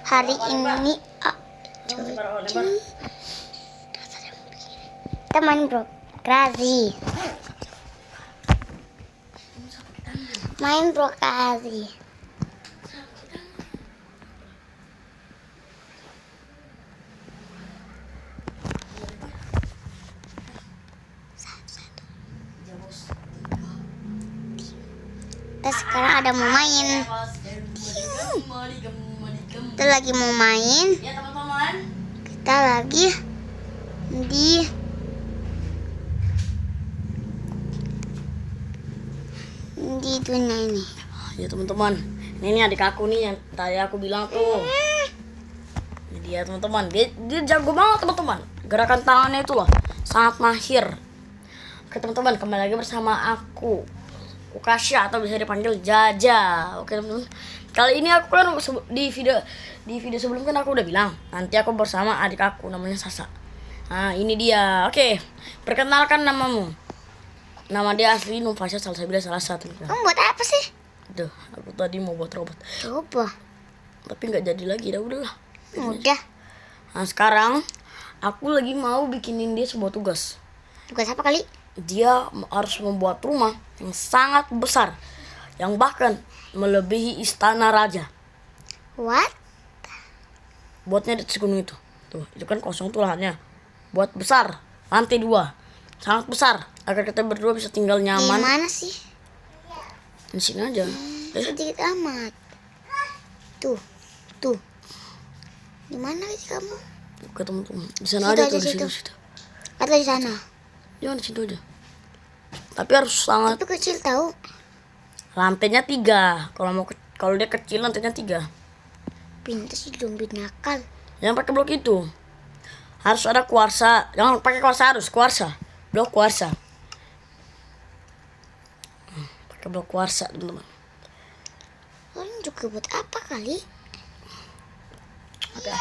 Hari ini teman bro Krazi main bro Krazi. Kita sekarang ada mau main. Kita lagi mau main. Ya teman-teman. Kita lagi di dunia ini. Ya teman-teman, ini adik aku nih yang tadi aku bilang tuh. Ini dia teman-teman, dia jago banget teman-teman. Gerakan tangannya itu loh sangat mahir. Oke teman-teman, kembali lagi bersama aku Ukasha atau bisa dipanggil Jaja. Oke teman-teman, kali ini aku kan di video sebelum kan aku udah bilang nanti aku bersama adik aku namanya Sasa. Nah ini dia. Oke, perkenalkan namamu. Nama dia asli Nufasya Salsabila salah satu. Kamu buat apa sih? Duh, aku tadi mau buat robot. Coba. Tapi nggak jadi lagi, dah udahlah. Udah. Nah sekarang aku lagi mau bikinin dia sebuah tugas. Tugas apa kali? Dia harus membuat rumah yang sangat besar, yang bahkan melebihi istana raja. What? Buatnya di atas gunung itu. Tuh, itu kan kosong tuh lahannya. Buat besar, lantai 2. Sangat besar, agar kita berdua bisa tinggal nyaman. Di mana sih? Di sini aja. Sedikit amat. Tuh. Di mana sih kamu? Oke teman-teman, di sana aja tuh, di situ. Atau di sana? Jangan di situ aja. Tapi harus sangat. Itu kecil tahu. Lantainya 3. Kalau dia kecil lantainya 3. Pintar sih dong, nakal. Jangan pakai blok itu. Harus ada kuarsa. Jangan pakai kuarsa, harus kuarsa. Blok kuarsa. Pakai blok kuarsa teman-teman. Kalian juga buat apa kali? Oke.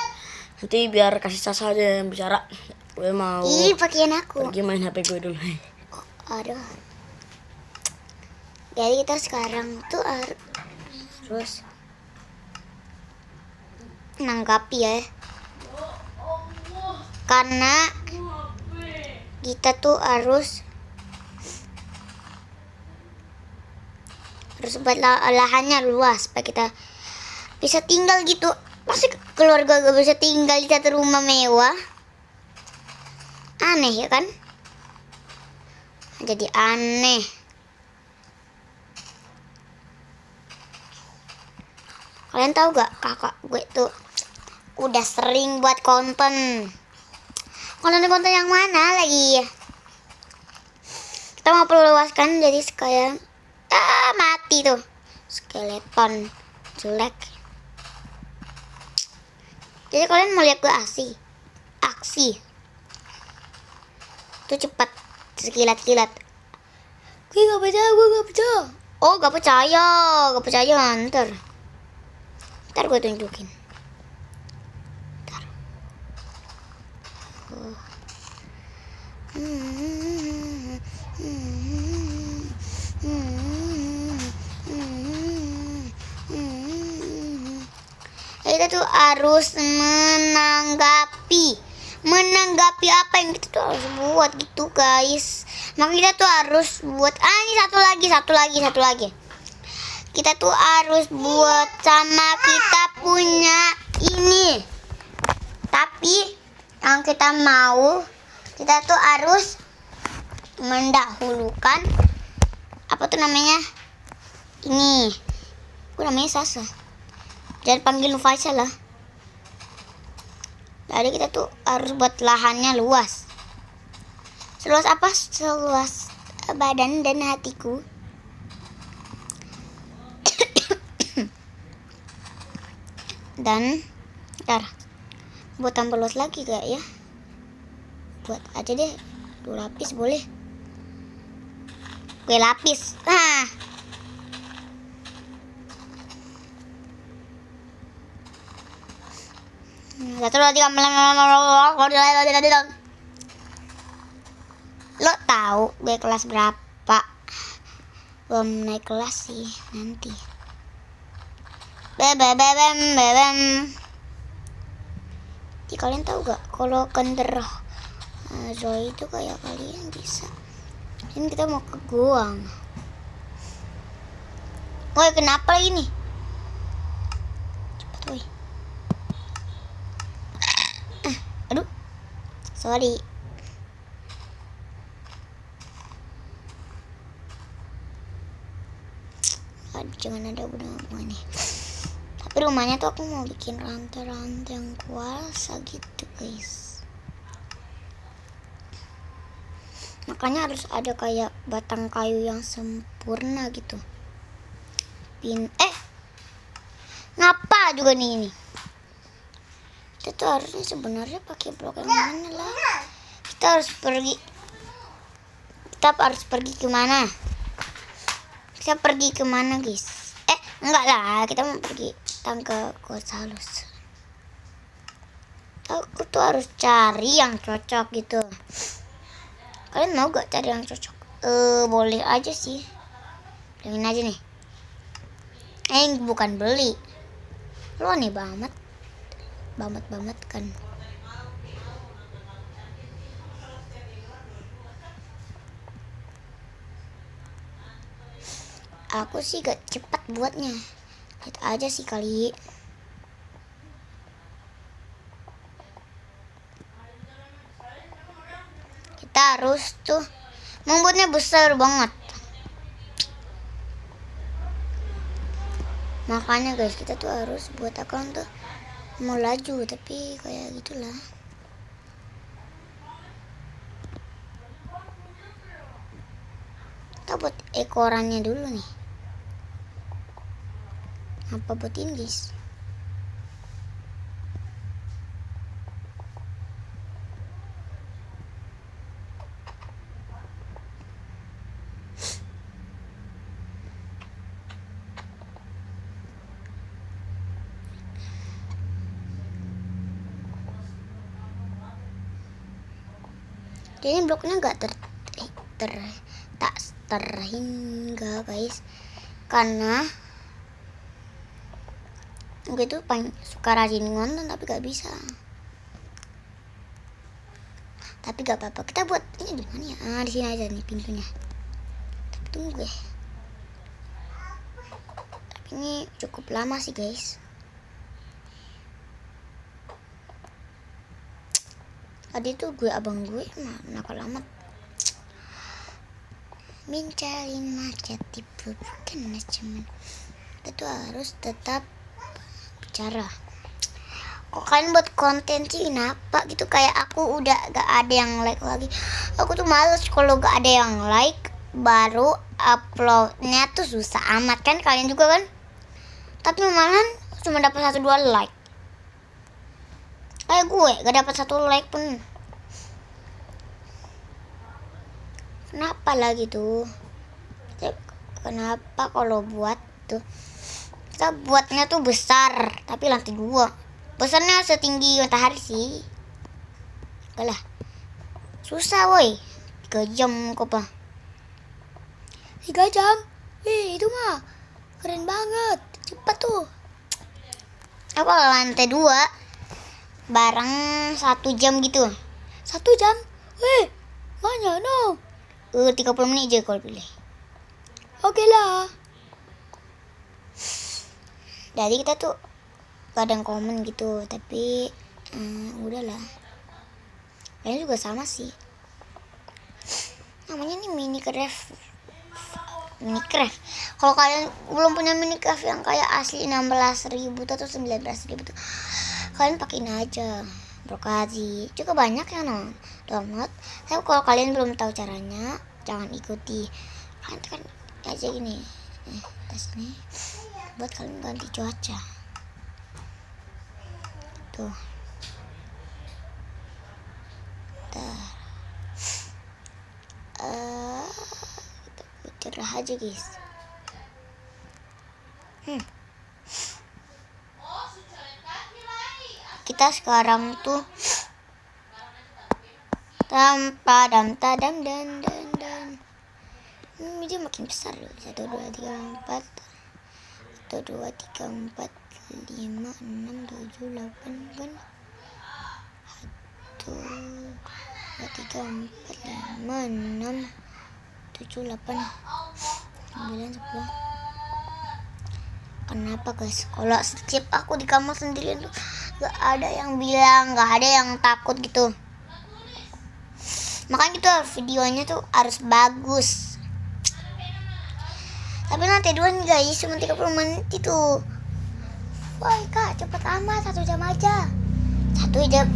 Nanti biar kasih Sasa aja yang bicara. Gue mau pakaian aku. pergi main HP gue dulu. Aduh. Jadi kita sekarang tuh harus menanggapi ya. Karena kita tuh harus buat lahannya luas supaya kita bisa tinggal gitu. Pasti keluarga gak bisa tinggal di satu rumah mewah. Aneh ya kan? Jadi aneh. Kalian tahu gak kakak gue tuh udah sering buat konten yang mana lagi? Kita mau perluaskan jadi sekarang mati tuh skeleton jelek. Jadi kalian mau lihat gue aksi tuh cepat sekilat-kilat. Gue gak percaya. Oh gak percaya ntar gue tunjukin. Ntar. Kita tuh harus menanggapi apa yang kita tuh harus buat gitu guys. Maka kita tuh harus buat ini satu lagi. Kita tuh harus buat sama kita punya ini. Tapi yang kita mau, kita tuh harus mendahulukan apa tuh namanya? Ini. Gue namanya Sasa. Jangan panggil Nufasya lah. Jadi kita tuh harus buat lahannya luas. Seluas apa? Seluas badan dan hatiku. Dan ntar buat tambah luas lagi gak ya? Buat aja deh 2 lapis boleh. Gue lapis. Lo tahu gue kelas berapa? Belum naik kelas sih nanti. Bebem bebem bebem. Jadi kalian tahu gak kalau Kender Zoe itu kayak kalian bisa. Ini kita mau ke goang. Woi, kenapa ini? Cepat woi. Aduh. Sorry. Aduh, jangan ada bunga nih. Tapi rumahnya tuh aku mau bikin rantai-rantai yang kuasa gitu guys. Makanya harus ada kayak batang kayu yang sempurna gitu. Ngapa juga nih ini? Kita tuh harusnya sebenarnya pakai blok yang mana lah? Kita harus pergi kemana? Kita pergi kemana guys? Enggak lah, kita mau pergi ke kota halus. Aku tuh harus cari yang cocok gitu. Kalian mau gak cari yang cocok? Boleh aja sih. Bilangin aja nih. Bukan beli. Lo aneh banget. Banget kan. Aku sih gak cepat buatnya. Lihat aja sih kali. Kita harus tuh membuatnya besar banget. Makanya guys, kita tuh harus buat account tuh mau laju, tapi kayak gitulah. Kita buat ekorannya dulu nih. Apa buatin guys? Jadi bloknya nggak tak terhingga guys, karena gue tuh suka rajin ngonten tapi gak bisa. Tapi gak apa-apa, kita buat ini di mana ya? Di sini aja nih pintunya. Tapi tunggu ya. Tapi ini cukup lama sih guys. Tadi tuh abang gue nakal amat. Mencari macet tipe bukan cuman. Kita tuh harus tetap bicara. Kok kalian buat konten sih kenapa gitu? Kayak aku udah gak ada yang like lagi. Aku tuh males kalau gak ada yang like. Baru uploadnya tuh susah amat kan, kalian juga kan? Tapi malahan cuma dapat 1-2 like. Kayak gue gak dapat 1 like pun. Kenapa lah gitu? Kenapa kalau buat tuh kita buatnya tuh besar tapi lantai 2. Besarnya setinggi matahari sih. Enggak lah. Susah woi. 3 jam kok pak. 3 jam? Itu mah keren banget. Cepat tuh. Aku lantai 2 bareng 1 jam gitu. 1 jam? Banyak no. 30 menit aja kalau pilih. Oke lah. Jadi kita tuh kadang komen gitu, tapi udahlah. Kayaknya juga sama sih. Namanya nih Minecraft. Kalau kalian belum punya Minecraft yang kayak asli 16.000 atau 19.000 tuh, kalian pakein aja. Brokasi juga banyak yang download. Tapi kalau kalian belum tahu caranya, jangan ikuti. Kalian tekan aja gini. Tes nih buat kalian ganti cuaca. Tuh. Kita putar aja guys. Kita sekarang tuh tanpa dan dia makin besar loh. 1 2 3 4 1 2 3 4 5, 6, 7, 8 kan. 1, 2, 3, 4, 5, 6, 7, 8, 9, 10. Kenapa guys? Kalau skip aku di kamar sendirian tuh gak ada yang bilang, gak ada yang takut gitu. Makanya gitu videonya tuh harus bagus. Tapi nanti duluan guys, cuma 30 menit itu. Wah kak, cepet amat, 1 jam aja. 1 jam.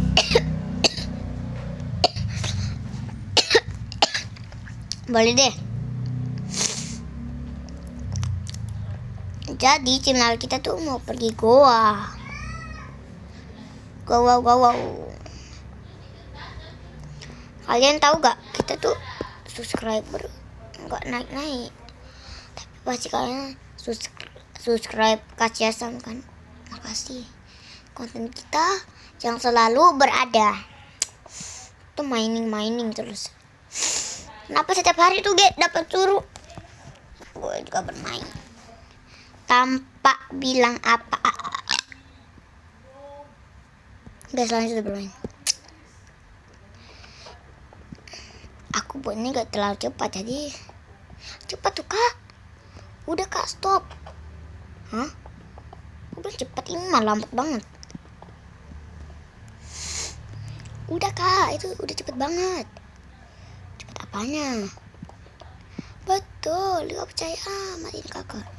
Boleh deh. Jadi channel kita tuh mau pergi goa. Goa. Kalian tahu gak? Kita tuh subscriber nggak naik. Tapi pasti kalian subscribe kasih asam kan? Makasih. Konten kita yang selalu berada. Tuh mining terus. Kenapa setiap hari tuh dapat suruh? Gue juga bermain tanpa bilang apa. Guys, lanjut bermain. Aku buatnya gak terlalu cepat, jadi cepat tuh kak. Udah kak, stop. Hah? Udah cepat, ini mah lambat banget. Udah kak, itu udah cepet banget. Cepet apanya? Betul, gak percaya amat ini kakak.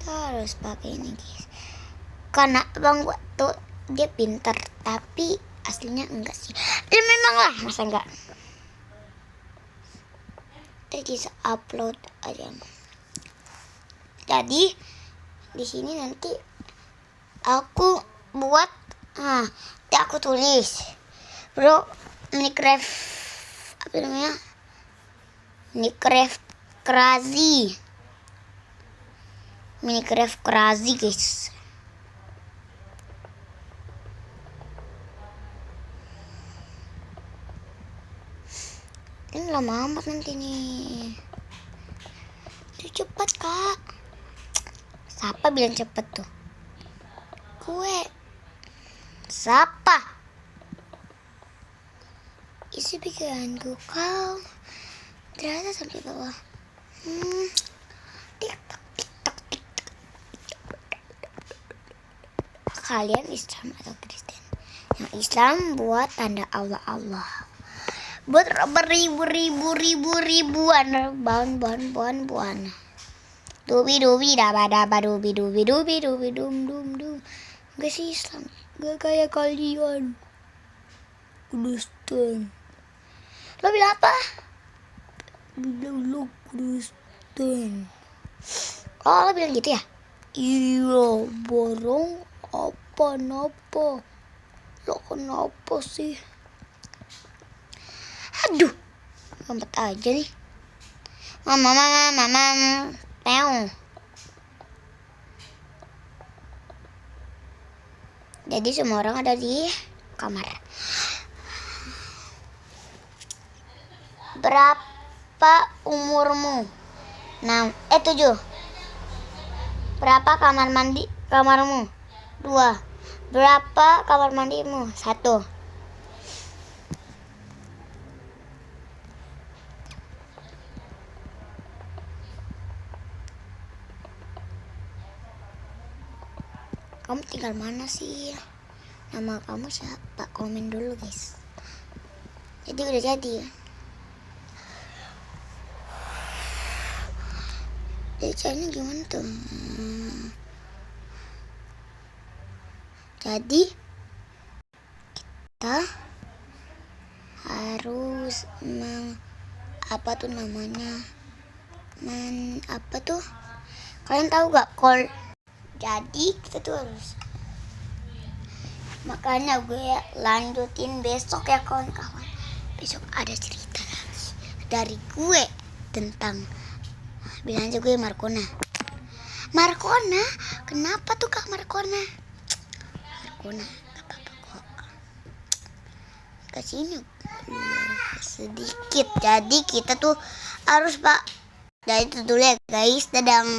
Harus pakai ini guys. Karena bang gua tuh dia pintar, tapi aslinya enggak sih. Ya memang lah, masa enggak? Kita bisa upload aja. Jadi di sini nanti aku buat, nanti aku tulis, bro, Minecraft apa namanya? Minecraft crazy guys. Ini lama amat nanti nih. Itu cepat kak. Siapa bilang cepet tuh? Gue. Siapa? Isi pikiranku kau terasa sampai bawah. Tiktok. Kalian Islam atau Kristen? Yang Islam buat tanda Allah. Buat ribuan. Dubi daba dubi dum. Gak sih Islam, gak kayak kalian Kristen. Lo bilang apa? Bilang lo Kristen. Oh lo bilang gitu ya? Iya, borong apa napa? Lo kenapa sih? Aduh, lompat aja nih. Mama, peong. Jadi semua orang ada di kamar. Berapa umurmu? 7. Berapa kamarmu? 2. Berapa kamar mandimu? 1. Kamu tinggal mana sih? Nama kamu siapa? Komen dulu guys. Jadi udah jadi. Jadi caranya gimana tuh? Jadi kita harus apa tuh namanya? Apa tuh? Kalian tahu gak? Jadi kita tuh harus, makanya gue lanjutin besok ya kawan-kawan. Besok ada cerita lagi dari gue tentang, bilang aja gue Markona. Kenapa tuh kak Markona? Markona gak apa-apa kok. Kesini sedikit. Jadi kita tuh harus Dan itu dulu ya guys. Dadang.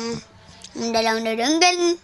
Dadang.